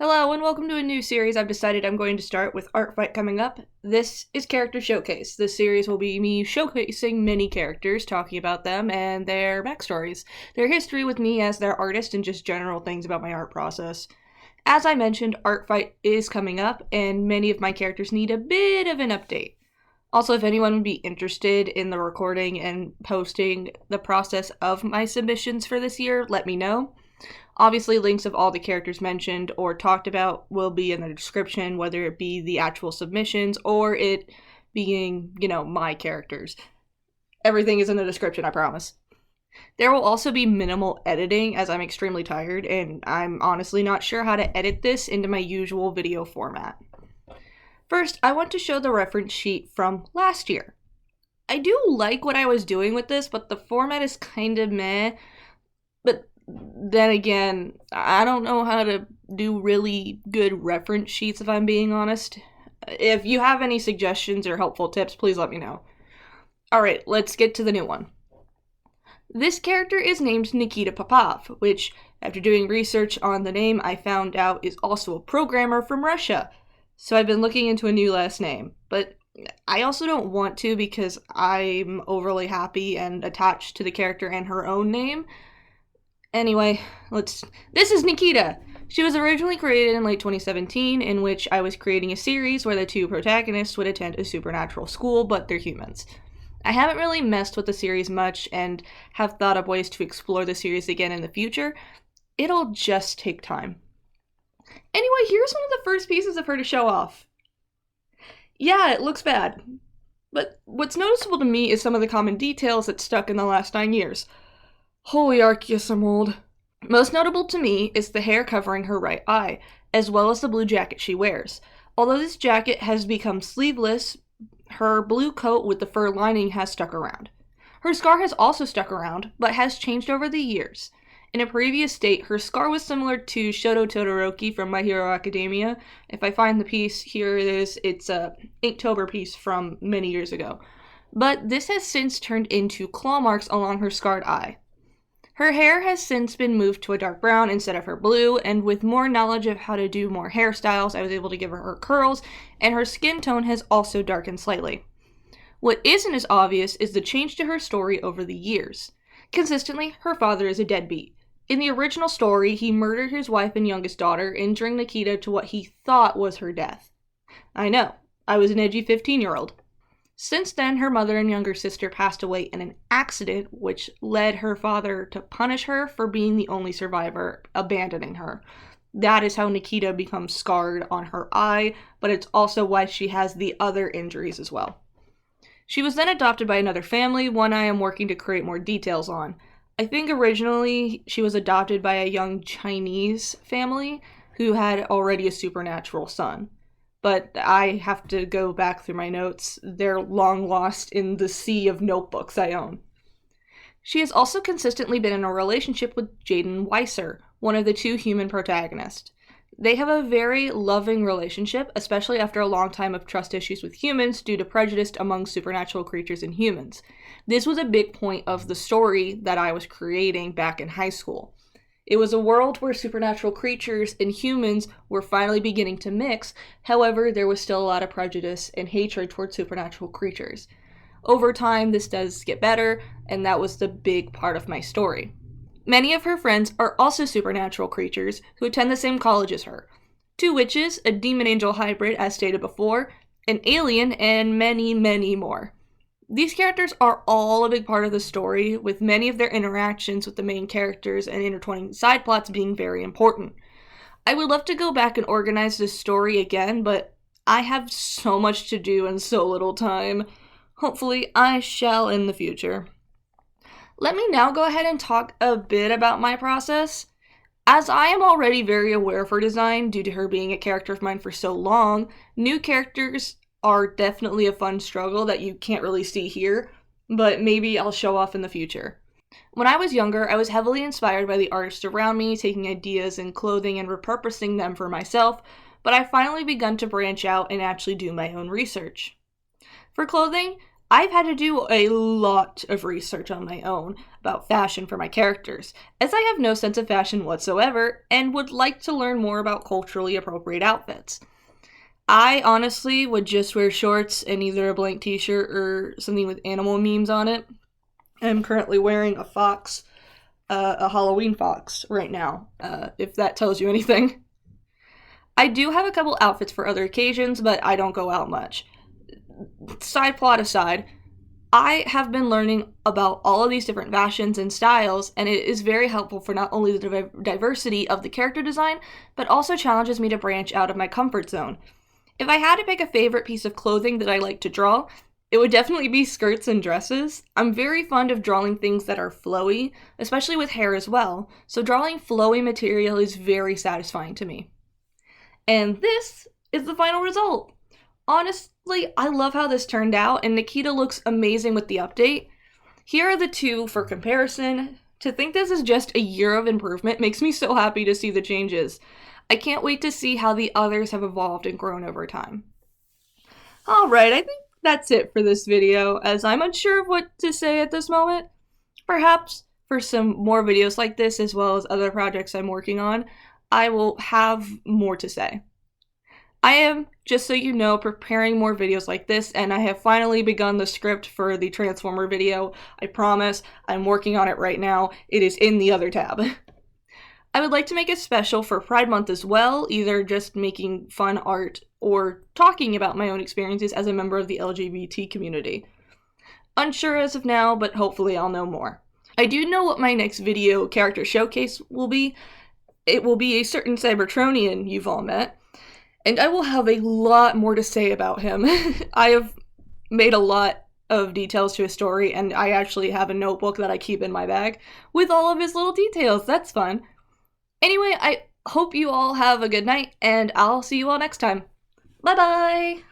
Hello and welcome to a new series I've decided I'm going to start with Art Fight coming up. This is Character Showcase. This series will be me showcasing many characters, talking about them and their backstories, their history with me as their artist, and just general things about my art process. As I mentioned, Art Fight is coming up and many of my characters need a bit of an update. Also, if anyone would be interested in the recording and posting the process of my submissions for this year, let me know. Obviously, links of all the characters mentioned or talked about will be in the description, whether it be the actual submissions or it being, my characters. Everything is in the description, I promise. There will also be minimal editing as I'm extremely tired and I'm honestly not sure how to edit this into my usual video format. First, I want to show the reference sheet from last year. I do like what I was doing with this, but the format is kind of meh. But then again, I don't know how to do really good reference sheets if I'm being honest. If you have any suggestions or helpful tips, please let me know. Alright, let's get to the new one. This character is named Nikita Popov, which, after doing research on the name, I found out is also a programmer from Russia. So I've been looking into a new last name, but I also don't want to because I'm overly happy and attached to the character and her own name. Anyway, this is Nikita! She was originally created in late 2017, in which I was creating a series where the two protagonists would attend a supernatural school, but they're humans. I haven't really messed with the series much and have thought up ways to explore the series again in the future. It'll just take time. Anyway, here's one of the first pieces of her to show off. Yeah, it looks bad. But what's noticeable to me is some of the common details that stuck in the last 9 years. Holy Arceus, I'm old. Most notable to me is the hair covering her right eye, as well as the blue jacket she wears. Although this jacket has become sleeveless, her blue coat with the fur lining has stuck around. Her scar has also stuck around, but has changed over the years. In a previous state, her scar was similar to Shoto Todoroki from My Hero Academia. If I find the piece, here it is. It's a Inktober piece from many years ago. But this has since turned into claw marks along her scarred eye. Her hair has since been moved to a dark brown instead of her blue, and with more knowledge of how to do more hairstyles, I was able to give her curls, and her skin tone has also darkened slightly. What isn't as obvious is the change to her story over the years. Consistently, her father is a deadbeat. In the original story, he murdered his wife and youngest daughter, injuring Nikita to what he thought was her death. I know, I was an edgy 15-year-old. Since then, her mother and younger sister passed away in an accident, which led her father to punish her for being the only survivor, abandoning her. That is how Nikita becomes scarred on her eye, but it's also why she has the other injuries as well. She was then adopted by another family, one I am working to create more details on. I think originally she was adopted by a young Chinese family who had already a supernatural son. But I have to go back through my notes. They're long lost in the sea of notebooks I own. She has also consistently been in a relationship with Jaden Weiser, one of the two human protagonists. They have a very loving relationship, especially after a long time of trust issues with humans due to prejudice among supernatural creatures and humans. This was a big point of the story that I was creating back in high school. It was a world where supernatural creatures and humans were finally beginning to mix, however, there was still a lot of prejudice and hatred towards supernatural creatures. Over time, this does get better, and that was the big part of my story. Many of her friends are also supernatural creatures who attend the same college as her. 2 witches, a demon-angel hybrid as stated before, an alien, and many, many more. These characters are all a big part of the story, with many of their interactions with the main characters and intertwining side plots being very important. I would love to go back and organize this story again, but I have so much to do and so little time. Hopefully, I shall in the future. Let me now go ahead and talk a bit about my process. As I am already very aware of her design due to her being a character of mine for so long, new characters are definitely a fun struggle that you can't really see here, but maybe I'll show off in the future. When I was younger, I was heavily inspired by the artists around me, taking ideas in clothing and repurposing them for myself, but I've finally begun to branch out and actually do my own research. For clothing, I've had to do a lot of research on my own about fashion for my characters, as I have no sense of fashion whatsoever and would like to learn more about culturally appropriate outfits. I honestly would just wear shorts and either a blank t-shirt or something with animal memes on it. I'm currently wearing a fox, a Halloween fox right now, if that tells you anything. I do have a couple outfits for other occasions, but I don't go out much. Side plot aside, I have been learning about all of these different fashions and styles, and it is very helpful for not only the diversity of the character design, but also challenges me to branch out of my comfort zone. If I had to pick a favorite piece of clothing that I like to draw, it would definitely be skirts and dresses. I'm very fond of drawing things that are flowy, especially with hair as well, so drawing flowy material is very satisfying to me. And this is the final result. Honestly, I love how this turned out, and Nikita looks amazing with the update. Here are the two for comparison. To think this is just a year of improvement makes me so happy to see the changes. I can't wait to see how the others have evolved and grown over time. Alright, I think that's it for this video, as I'm unsure of what to say at this moment. Perhaps for some more videos like this, as well as other projects I'm working on, I will have more to say. I am, just so you know, preparing more videos like this, and I have finally begun the script for the Transformer video. I promise, I'm working on it right now. It is in the other tab. I would like to make it special for Pride Month as well, either just making fun art or talking about my own experiences as a member of the LGBT community. Unsure as of now, but hopefully I'll know more. I do know what my next video character showcase will be. It will be a certain Cybertronian you've all met, and I will have a lot more to say about him. I have made a lot of details to his story, and I actually have a notebook that I keep in my bag with all of his little details. That's fun. Anyway, I hope you all have a good night, and I'll see you all next time. Bye-bye!